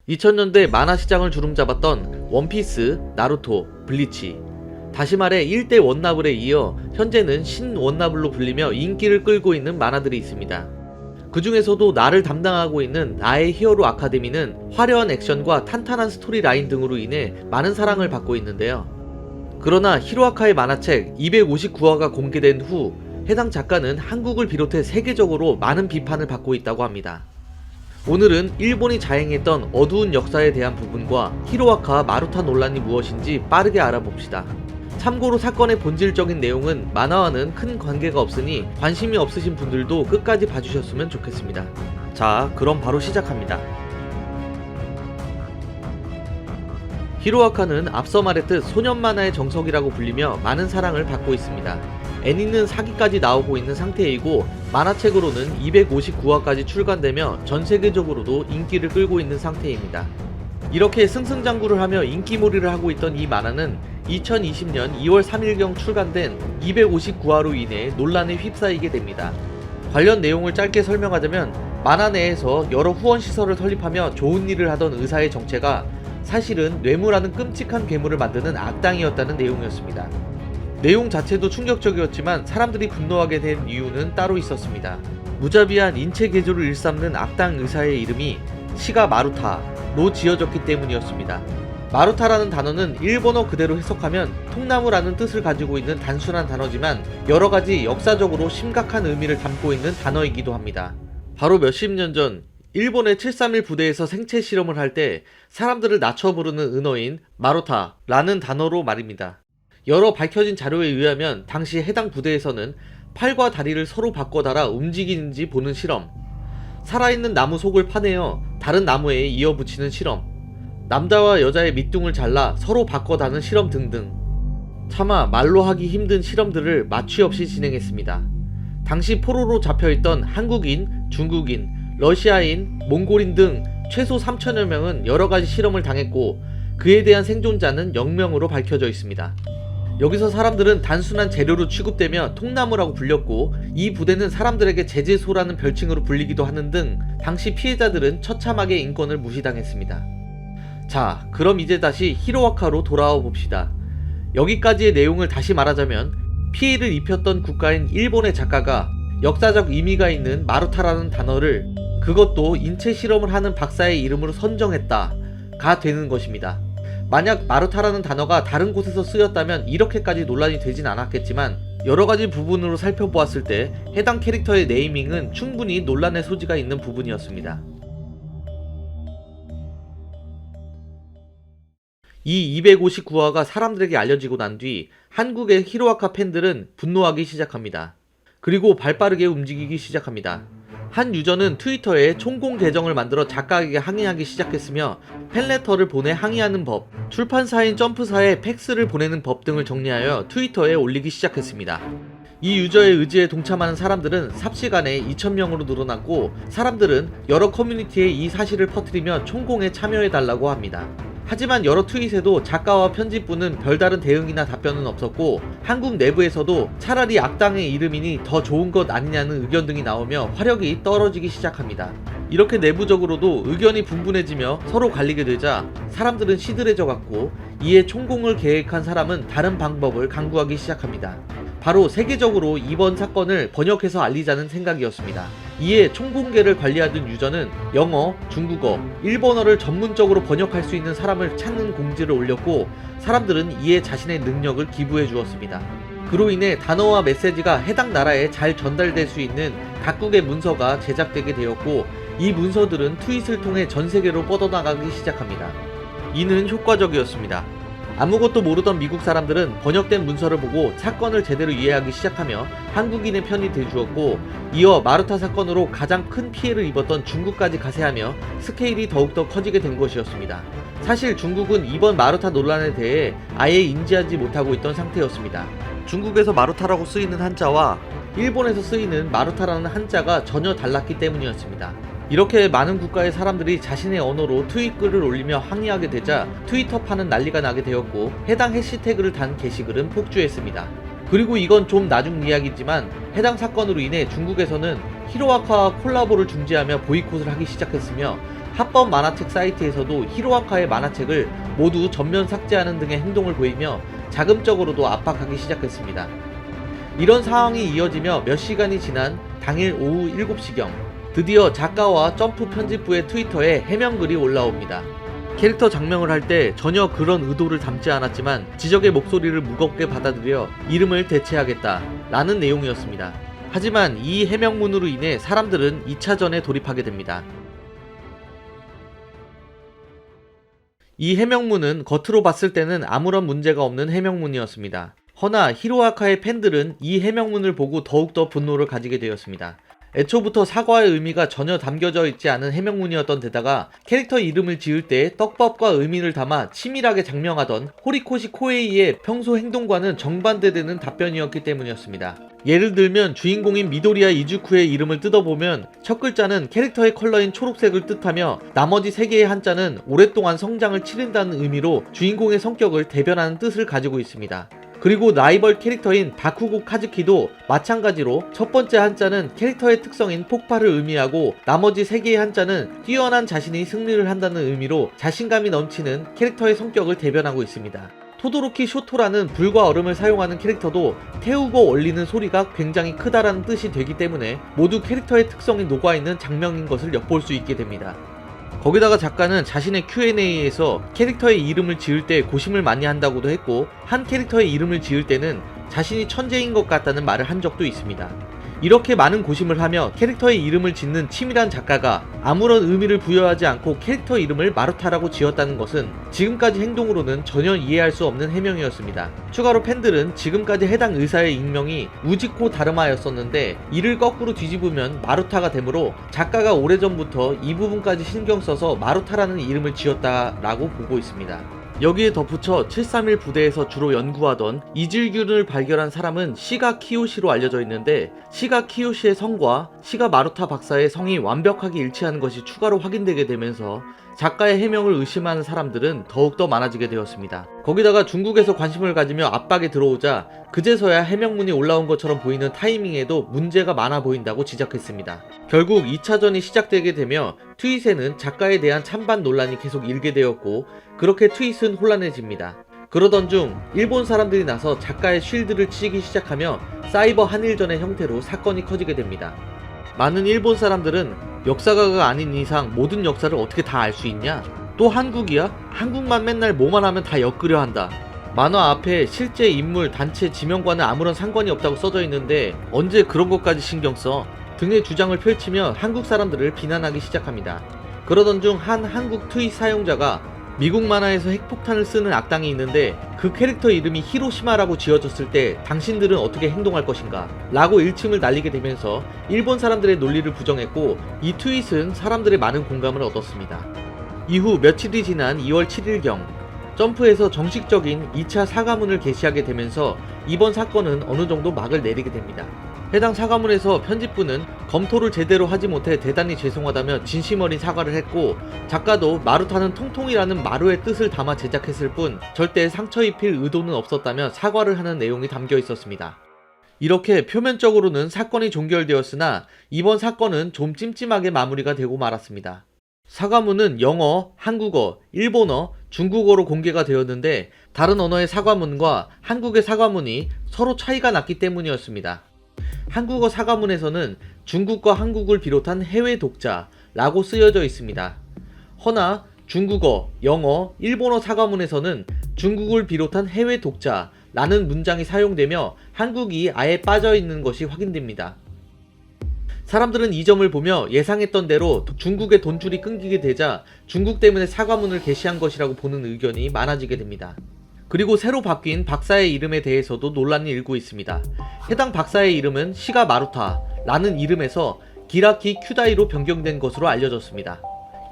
2000년대 만화 시장을 주름잡았던 원피스, 나루토, 블리치. 다시 말해 1대 원나블에 이어 현재는 신원나블로 불리며 인기를 끌고 있는 만화들이 있습니다. 그 중에서도 나를 담당하고 있는 나의 히어로 아카데미는 화려한 액션과 탄탄한 스토리 라인 등으로 인해 많은 사랑을 받고 있는데요. 그러나 히로아카의 만화책 259화가 공개된 후 해당 작가는 한국을 비롯해 세계적으로 많은 비판을 받고 있다고 합니다. 오늘은 일본이 자행했던 어두운 역사에 대한 부분과 히로아카 마루타 논란이 무엇인지 빠르게 알아봅시다. 참고로 사건의 본질적인 내용은 만화와는 큰 관계가 없으니 관심이 없으신 분들도 끝까지 봐주셨으면 좋겠습니다. 자, 그럼 바로 시작합니다. 히로아카는 앞서 말했듯 소년 만화의 정석이라고 불리며 많은 사랑을 받고 있습니다. 애니는 4기까지 나오고 있는 상태이고 만화책으로는 259화까지 출간되며 전세계적으로도 인기를 끌고 있는 상태입니다. 이렇게 승승장구를 하며 인기몰이를 하고 있던 이 만화는 2020년 2월 3일경 출간된 259화로 인해 논란에 휩싸이게 됩니다. 관련 내용을 짧게 설명하자면 만화 내에서 여러 후원시설을 설립하며 좋은 일을 하던 의사의 정체가 사실은 뇌무라는 끔찍한 괴물을 만드는 악당이었다는 내용이었습니다. 내용 자체도 충격적이었지만 사람들이 분노하게 된 이유는 따로 있었습니다. 무자비한 인체 개조를 일삼는 악당 의사의 이름이 시가 마루타로 지어졌기 때문이었습니다. 마루타라는 단어는 일본어 그대로 해석하면 통나무라는 뜻을 가지고 있는 단순한 단어지만 여러가지 역사적으로 심각한 의미를 담고 있는 단어이기도 합니다. 바로 몇십 년 전 일본의 731 부대에서 생체 실험을 할 때 사람들을 낮춰 부르는 은어인 마루타라는 단어로 말입니다. 여러 밝혀진 자료에 의하면 당시 해당 부대에서는 팔과 다리를 서로 바꿔 달아 움직이는지 보는 실험, 살아있는 나무 속을 파내어 다른 나무에 이어 붙이는 실험, 남자와 여자의 밑둥을 잘라 서로 바꿔 다는 실험 등등 차마 말로 하기 힘든 실험들을 마취 없이 진행했습니다. 당시 포로로 잡혀있던 한국인, 중국인, 러시아인, 몽골인 등 최소 3천여 명은 여러가지 실험을 당했고 그에 대한 생존자는 0명으로 밝혀져 있습니다. 여기서 사람들은 단순한 재료로 취급되며 통나무라고 불렸고 이 부대는 사람들에게 제재소라는 별칭으로 불리기도 하는 등 당시 피해자들은 처참하게 인권을 무시당했습니다. 자, 그럼 이제 다시 히로아카로 돌아와 봅시다. 여기까지의 내용을 다시 말하자면 피해를 입혔던 국가인 일본의 작가가 역사적 의미가 있는 마루타라는 단어를 그것도 인체 실험을 하는 박사의 이름으로 선정했다가 되는 것입니다. 만약 마루타라는 단어가 다른 곳에서 쓰였다면 이렇게까지 논란이 되진 않았겠지만 여러가지 부분으로 살펴보았을 때 해당 캐릭터의 네이밍은 충분히 논란의 소지가 있는 부분이었습니다. 이 259화가 사람들에게 알려지고 난 뒤 한국의 히로아카 팬들은 분노하기 시작합니다. 그리고 발빠르게 움직이기 시작합니다. 한 유저는 트위터에 총공 계정을 만들어 작가에게 항의하기 시작했으며 팬레터를 보내 항의하는 법, 출판사인 점프사에 팩스를 보내는 법 등을 정리하여 트위터에 올리기 시작했습니다. 이 유저의 의지에 동참하는 사람들은 삽시간에 2,000명으로 늘어났고 사람들은 여러 커뮤니티에 이 사실을 퍼뜨리며 총공에 참여해달라고 합니다. 하지만 여러 트윗에도 작가와 편집부는 별다른 대응이나 답변은 없었고 한국 내부에서도 차라리 악당의 이름이니 더 좋은 것 아니냐는 의견 등이 나오며 화력이 떨어지기 시작합니다. 이렇게 내부적으로도 의견이 분분해지며 서로 갈리게 되자 사람들은 시들해져 갔고 이에 총공을 계획한 사람은 다른 방법을 강구하기 시작합니다. 바로 세계적으로 이번 사건을 번역해서 알리자는 생각이었습니다. 이에 총공개를 관리하던 유저는 영어, 중국어, 일본어를 전문적으로 번역할 수 있는 사람을 찾는 공지를 올렸고 사람들은 이에 자신의 능력을 기부해 주었습니다. 그로 인해 단어와 메시지가 해당 나라에 잘 전달될 수 있는 각국의 문서가 제작되게 되었고 이 문서들은 트윗을 통해 전 세계로 뻗어나가기 시작합니다. 이는 효과적이었습니다. 아무것도 모르던 미국 사람들은 번역된 문서를 보고 사건을 제대로 이해하기 시작하며 한국인의 편이 되주었고 이어 마루타 사건으로 가장 큰 피해를 입었던 중국까지 가세하며 스케일이 더욱더 커지게 된 것이었습니다. 사실 중국은 이번 마루타 논란에 대해 아예 인지하지 못하고 있던 상태였습니다. 중국에서 마루타라고 쓰이는 한자와 일본에서 쓰이는 마루타라는 한자가 전혀 달랐기 때문이었습니다. 이렇게 많은 국가의 사람들이 자신의 언어로 트윗글을 올리며 항의하게 되자 트위터파는 난리가 나게 되었고 해당 해시태그를 단 게시글은 폭주했습니다. 그리고 이건 좀 나중 이야기지만 해당 사건으로 인해 중국에서는 히로아카와 콜라보를 중지하며 보이콧을 하기 시작했으며 합법 만화책 사이트에서도 히로아카의 만화책을 모두 전면 삭제하는 등의 행동을 보이며 자금적으로도 압박하기 시작했습니다. 이런 상황이 이어지며 몇 시간이 지난 당일 오후 7시경 드디어 작가와 점프 편집부의 트위터에 해명글이 올라옵니다. 캐릭터 장명을 할 때 전혀 그런 의도를 담지 않았지만 지적의 목소리를 무겁게 받아들여 이름을 대체하겠다 라는 내용이었습니다. 하지만 이 해명문으로 인해 사람들은 2차전에 돌입하게 됩니다. 이 해명문은 겉으로 봤을 때는 아무런 문제가 없는 해명문이었습니다. 허나 히로아카의 팬들은 이 해명문을 보고 더욱더 분노를 가지게 되었습니다. 애초부터 사과의 의미가 전혀 담겨져 있지 않은 해명문이었던 데다가 캐릭터 이름을 지을 때 떡밥과 의미를 담아 치밀하게 장명하던 호리코시 코에이의 평소 행동과는 정반대되는 답변이었기 때문이었습니다. 예를 들면 주인공인 미도리야 이즈쿠의 이름을 뜯어보면 첫 글자는 캐릭터의 컬러인 초록색을 뜻하며 나머지 3개의 한자는 오랫동안 성장을 치른다는 의미로 주인공의 성격을 대변하는 뜻을 가지고 있습니다. 그리고 라이벌 캐릭터인 바쿠고 카즈키도 마찬가지로 첫 번째 한자는 캐릭터의 특성인 폭발을 의미하고 나머지 3개의 한자는 뛰어난 자신이 승리를 한다는 의미로 자신감이 넘치는 캐릭터의 성격을 대변하고 있습니다. 토도로키 쇼토라는 불과 얼음을 사용하는 캐릭터도 태우고 얼리는 소리가 굉장히 크다라는 뜻이 되기 때문에 모두 캐릭터의 특성이 녹아있는 장면인 것을 엿볼 수 있게 됩니다. 거기다가 작가는 자신의 Q&A에서 캐릭터의 이름을 지을 때 고심을 많이 한다고도 했고 한 캐릭터의 이름을 지을 때는 자신이 천재인 것 같다는 말을 한 적도 있습니다. 이렇게 많은 고심을 하며 캐릭터의 이름을 짓는 치밀한 작가가 아무런 의미를 부여하지 않고 캐릭터 이름을 마루타라고 지었다는 것은 지금까지 행동으로는 전혀 이해할 수 없는 해명이었습니다. 추가로 팬들은 지금까지 해당 의사의 익명이 우지코 다르마였었는데 이를 거꾸로 뒤집으면 마루타가 되므로 작가가 오래전부터 이 부분까지 신경 써서 마루타라는 이름을 지었다라고 보고 있습니다. 여기에 덧붙여 731 부대에서 주로 연구하던 이질균을 발견한 사람은 시가 키요시로 알려져 있는데 시가 키요시의 성과 시가 마루타 박사의 성이 완벽하게 일치하는 것이 추가로 확인되게 되면서 작가의 해명을 의심하는 사람들은 더욱더 많아지게 되었습니다. 거기다가 중국에서 관심을 가지며 압박이 들어오자 그제서야 해명문이 올라온 것처럼 보이는 타이밍에도 문제가 많아 보인다고 지적했습니다. 결국 2차전이 시작되게 되며 트윗에는 작가에 대한 찬반 논란이 계속 일게 되었고 그렇게 트윗은 혼란해집니다. 그러던 중 일본 사람들이 나서 작가의 쉴드를 치기 시작하며 사이버 한일전의 형태로 사건이 커지게 됩니다. 많은 일본 사람들은 역사가가 아닌 이상 모든 역사를 어떻게 다 알 수 있냐? 또 한국이야? 한국만 맨날 뭐만 하면 다 엮으려 한다. 만화 앞에 실제 인물, 단체, 지명과는 아무런 상관이 없다고 써져 있는데 언제 그런 것까지 신경 써? 등의 주장을 펼치며 한국 사람들을 비난하기 시작합니다. 그러던 중 한 한국 트윗 사용자가 미국 만화에서 핵폭탄을 쓰는 악당이 있는데 그 캐릭터 이름이 히로시마라고 지어졌을 때 당신들은 어떻게 행동할 것인가? 라고 일침을 날리게 되면서 일본 사람들의 논리를 부정했고 이 트윗은 사람들의 많은 공감을 얻었습니다. 이후 며칠이 지난 2월 7일경 점프에서 정식적인 2차 사과문을 게시하게 되면서 이번 사건은 어느 정도 막을 내리게 됩니다. 해당 사과문에서 편집부는 검토를 제대로 하지 못해 대단히 죄송하다며 진심 어린 사과를 했고 작가도 마루타는 통통이라는 마루의 뜻을 담아 제작했을 뿐 절대 상처 입힐 의도는 없었다며 사과를 하는 내용이 담겨 있었습니다. 이렇게 표면적으로는 사건이 종결되었으나 이번 사건은 좀 찜찜하게 마무리가 되고 말았습니다. 사과문은 영어, 한국어, 일본어, 중국어로 공개가 되었는데 다른 언어의 사과문과 한국의 사과문이 서로 차이가 났기 때문이었습니다. 한국어 사과문에서는 중국과 한국을 비롯한 해외 독자라고 쓰여져 있습니다. 허나 중국어, 영어, 일본어 사과문에서는 중국을 비롯한 해외 독자라는 문장이 사용되며 한국이 아예 빠져있는 것이 확인됩니다. 사람들은 이 점을 보며 예상했던 대로 중국의 돈줄이 끊기게 되자 중국 때문에 사과문을 게시한 것이라고 보는 의견이 많아지게 됩니다. 그리고 새로 바뀐 박사의 이름에 대해서도 논란이 일고 있습니다. 해당 박사의 이름은 시가 마루타라는 이름에서 기라키 큐다이로 변경된 것으로 알려졌습니다.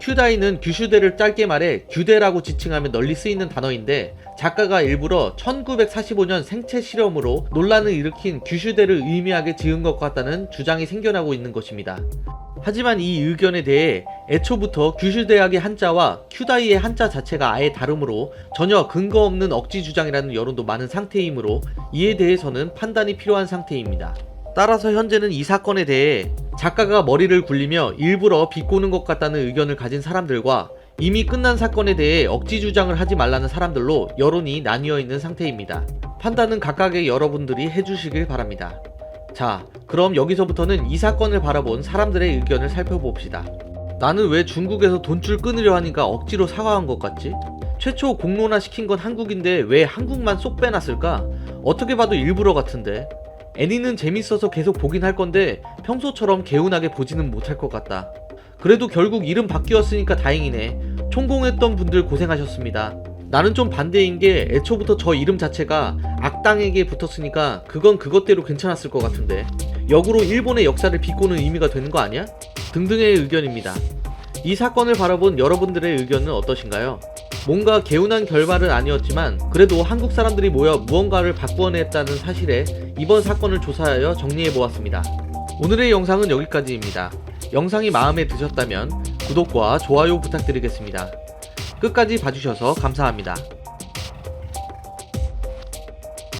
큐다이는 규슈대를 짧게 말해 규대라고 지칭하며 널리 쓰이는 단어인데 작가가 일부러 1945년 생체 실험으로 논란을 일으킨 규슈대를 의미하게 지은 것 같다는 주장이 생겨나고 있는 것입니다. 하지만 이 의견에 대해 애초부터 규슈대학의 한자와 큐다이의 한자 자체가 아예 다르므로 전혀 근거 없는 억지 주장이라는 여론도 많은 상태이므로 이에 대해서는 판단이 필요한 상태입니다. 따라서 현재는 이 사건에 대해 작가가 머리를 굴리며 일부러 비꼬는 것 같다는 의견을 가진 사람들과 이미 끝난 사건에 대해 억지 주장을 하지 말라는 사람들로 여론이 나뉘어 있는 상태입니다. 판단은 각각의 여러분들이 해주시길 바랍니다. 자, 그럼 여기서부터는 이 사건을 바라본 사람들의 의견을 살펴봅시다. 나는 왜 중국에서 돈줄 끊으려 하니까 억지로 사과한 것 같지? 최초 공론화 시킨 건 한국인데 왜 한국만 쏙 빼놨을까? 어떻게 봐도 일부러 같은데. 애니는 재밌어서 계속 보긴 할 건데 평소처럼 개운하게 보지는 못할 것 같다. 그래도 결국 이름 바뀌었으니까 다행이네. 총공했던 분들 고생하셨습니다. 나는 좀 반대인 게 애초부터 저 이름 자체가 악당에게 붙었으니까 그건 그것대로 괜찮았을 것 같은데 역으로 일본의 역사를 비꼬는 의미가 되는 거 아니야? 등등의 의견입니다. 이 사건을 바라본 여러분들의 의견은 어떠신가요? 뭔가 개운한 결말은 아니었지만 그래도 한국 사람들이 모여 무언가를 바꾸어냈다는 사실에 이번 사건을 조사하여 정리해보았습니다. 오늘의 영상은 여기까지입니다. 영상이 마음에 드셨다면 구독과 좋아요 부탁드리겠습니다. 끝까지 봐주셔서 감사합니다.